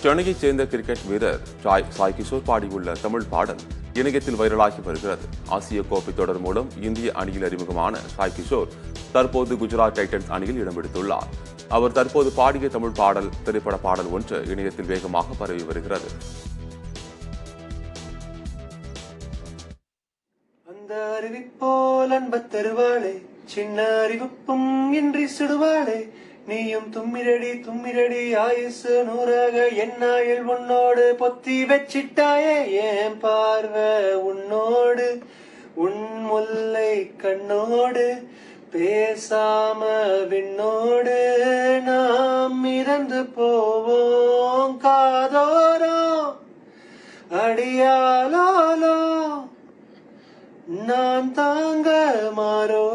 சென்னையைச் சேர்ந்த கிரிக்கெட் வீரர் சாய் கிஷோர் பாடியுள்ள தமிழ் பாடல் இணையத்தில் வைரலாகி வருகிறது. ஆசிய கோப்பை தொடர் மூலம் இந்திய அணியில் அறிமுகமான சாய் கிஷோர் தற்போது குஜராத் டைட்டன்ஸ் அணியில் இடம் பிடித்துள்ளார். அவர் தற்போது பாடிய தமிழ் பாடல் திரைப்பட பாடல் ஒன்று இணையத்தில் வேகமாக பரவி வருகிறது. அந்த அறிவிப்போல் அன்பத் தருவாளே, சின்ன அறிவிப்பும் இன்றி சுடுவாளே, நீயும் தும்மிரடி தும்மிரடி ஆயுசு நூறாக என்னாயில் உன்னோடு பொத்தி வச்சிட்டாயே, ஏன் பார்வை உன்னோடு உன் முல்லை கண்ணோடு பேசாம விண்ணோடு நாம் இறந்து போவோம் காதோரம் அடியாலோ நான் தாங்க மாறோ